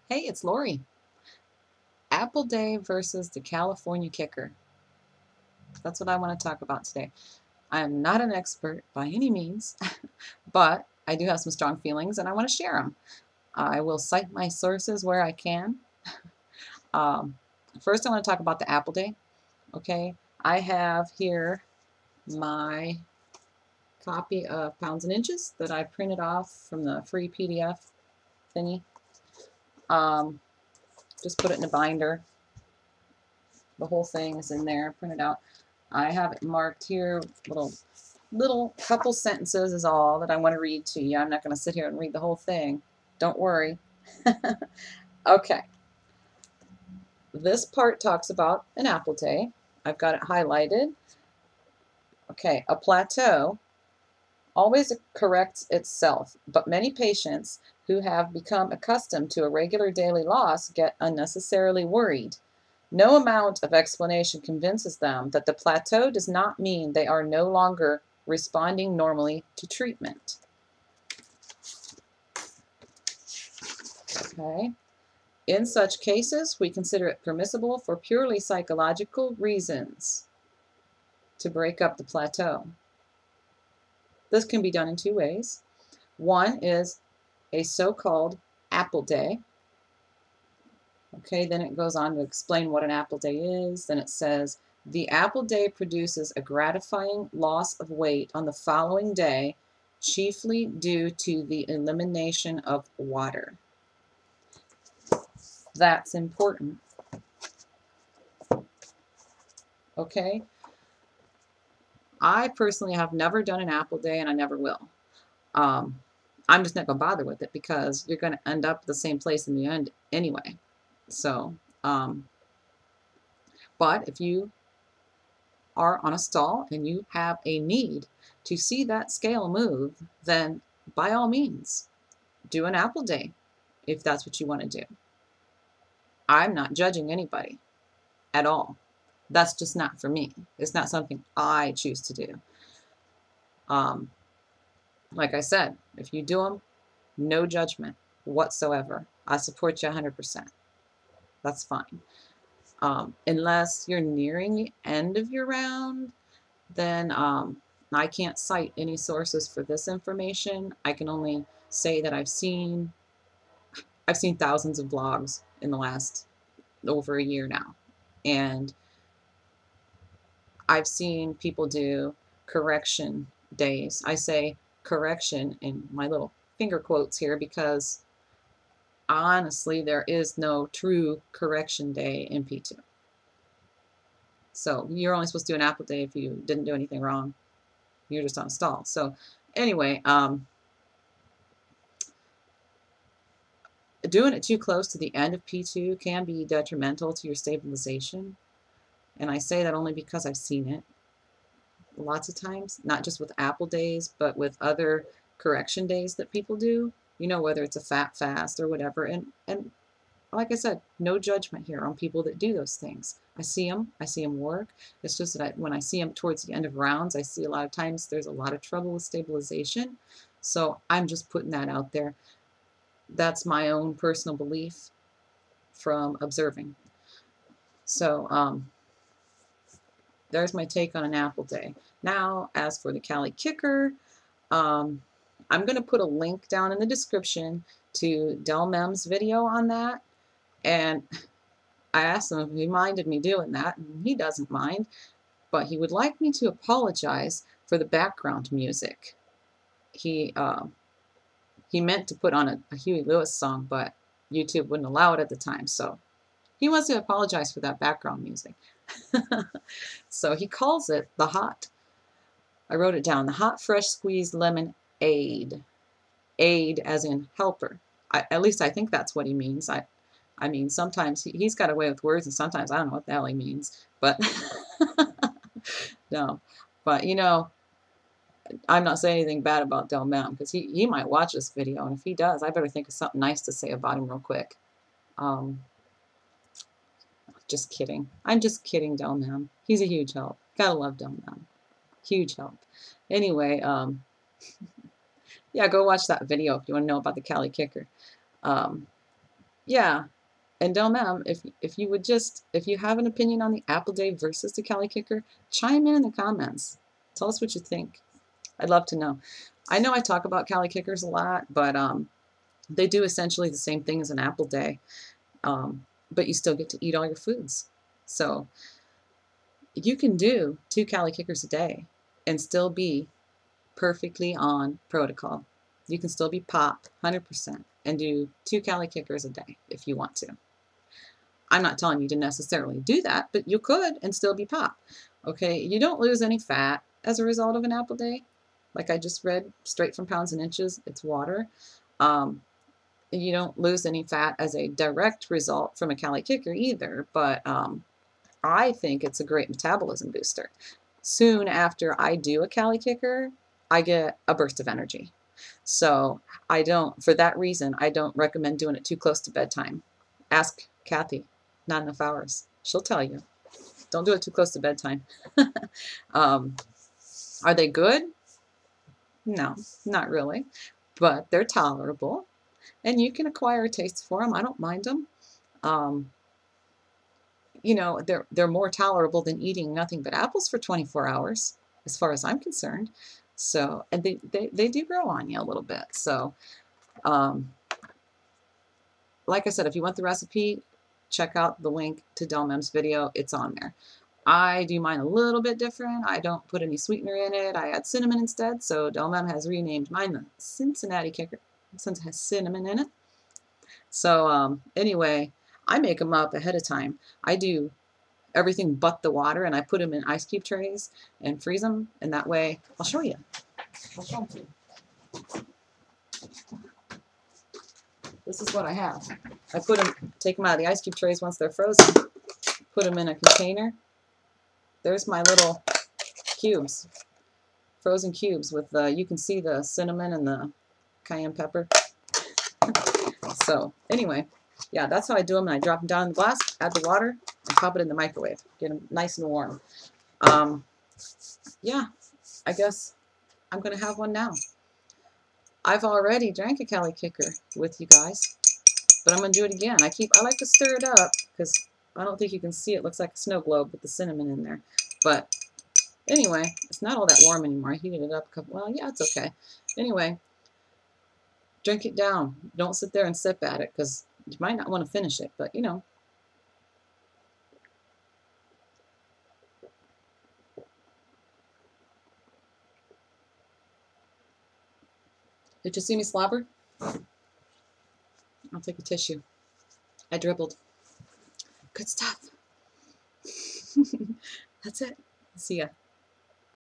Hey, it's Lori. Apple Day versus the California kicker. That's what I want to talk about today. I am not an expert by any means, but I do have some strong feelings and I want to share them. I will cite my sources where I can. Um, First, I want to talk about the Apple Day. Okay, I have here my copy of Pounds and Inches that I printed off from the free PDF thingy. Um, just put it in a binder. The whole thing is in there, printed out. I have it marked here, little couple sentences is all that I want to read to you. I'm not going to sit here and read the whole thing. Don't worry. Okay. This part talks about an apple day. I've got it highlighted. Okay, a plateau always corrects itself, but many patients who have become accustomed to a regular daily loss get unnecessarily worried. No amount of explanation convinces them that the plateau does not mean they are no longer responding normally to treatment. Okay. In such cases, we consider it permissible for purely psychological reasons to break up the plateau. This can be done in two ways. One is a so-called apple day. Okay, then it goes on to explain what an apple day is. Then it says, the apple day produces a gratifying loss of weight on the following day, chiefly due to the elimination of water. That's important. Okay? I personally have never done an apple day and I never will. Um, I'm just not going to bother with it because you're going to end up the same place in the end anyway. So, but if you are on a stall and you have a need to see that scale move, then by all means, do an apple day if that's what you want to do. I'm not judging anybody at all. That's just not for me. It's not something I choose to do. Um, like I said, if you do them, no judgment whatsoever. I support you 100%. That's fine. Unless you're nearing the end of your round, then I can't cite any sources for this information. I can only say that I've seen thousands of blogs in the last over a year now, and I've seen people do correction days. I say correction in my little finger quotes here because honestly, there is no true correction day in P2. So you're only supposed to do an apple day if you didn't do anything wrong. You're just on a stall. So anyway, doing it too close to the end of P2 can be detrimental to your stabilization. And I say that only because I've seen it lots of times, not just with apple days, but with other correction days that people do, whether it's a fat fast or whatever. And like I said, no judgment here on people that do those things. I see them work. It's just that when I see them towards the end of rounds, I see a lot of times there's a lot of trouble with stabilization. So I'm just putting that out there. That's my own personal belief from observing. So there's my take on an apple day. Now, as for the Cali kicker, I'm going to put a link down in the description to Delmem's video on that. And I asked him if he minded me doing that, and he doesn't mind, but he would like me to apologize for the background music. He meant to put on a Huey Lewis song, but YouTube wouldn't allow it at the time, so he wants to apologize for that background music. So he calls it the hot, I wrote it down, the hot fresh squeezed lemon aid. Aid as in helper. At least I think that's what he means. I mean, sometimes he's got a way with words, and sometimes I don't know what the hell he means. But no. But I'm not saying anything bad about Delmem because he might watch this video, and if he does, I better think of something nice to say about him real quick. Just kidding. I'm just kidding, Delmem. He's a huge help. Gotta love Delmem. Huge help. Anyway, yeah, go watch that video if you want to know about the Cali kicker. Yeah. And Delmem, if you would just, if you have an opinion on the Apple Day versus the Cali Kicker, chime in the comments. Tell us what you think. I'd love to know. I know I talk about Cali Kickers a lot, but they do essentially the same thing as an Apple Day, but you still get to eat all your foods. So you can do 2 Cali Kickers a day and still be perfectly on protocol. You can still be pop 100% and do 2 Cali Kickers a day if you want to. I'm not telling you to necessarily do that, but you could and still be pop. Okay, you don't lose any fat as a result of an Apple Day. Like I just read straight from Pounds and Inches, it's water. Um, you don't lose any fat as a direct result from a Cali Kicker either, but I think it's a great metabolism booster. Soon after I do a Cali Kicker, I get a burst of energy. So I don't, for that reason, I don't recommend doing it too close to bedtime. Ask Kathy, not enough hours. She'll tell you. Don't do it too close to bedtime. um, are they good? No, not really. But they're tolerable. And you can acquire a taste for them. I don't mind them. Um, you know, they're more tolerable than eating nothing but apples for 24 hours, as far as I'm concerned. So, and they do grow on you a little bit. So, um, like I said, if you want the recipe, check out the link to Delmem's video. It's on there. I do mine a little bit different. I don't put any sweetener in it. I add cinnamon instead. So Delmem has renamed mine the Cincinnati Kicker since it has cinnamon in it. So anyway, I make them up ahead of time. I do everything but the water, and I put them in ice cube trays and freeze them. And that way, I'll show you. I'll show them to you. This is what I have. I put them, take them out of the ice cube trays once they're frozen, put them in a container. There's my little cubes, frozen cubes with the, you can see the cinnamon and the cayenne pepper. So anyway, yeah, that's how I do them. And I drop them down in the glass, add the water, and pop it in the microwave. Get them nice and warm. Yeah, I guess I'm going to have one now. I've already drank a Cali Kicker with you guys, but I'm going to do it again. I like to stir it up because I don't think you can see it. It looks like a snow globe with the cinnamon in there. But anyway, it's not all that warm anymore. I heated it up a couple, well, yeah, it's okay. Anyway, drink it down. Don't sit there and sip at it because you might not want to finish it, but you know. Did you see me slobber? I'll take a tissue. I dribbled. Good stuff. That's it. See ya.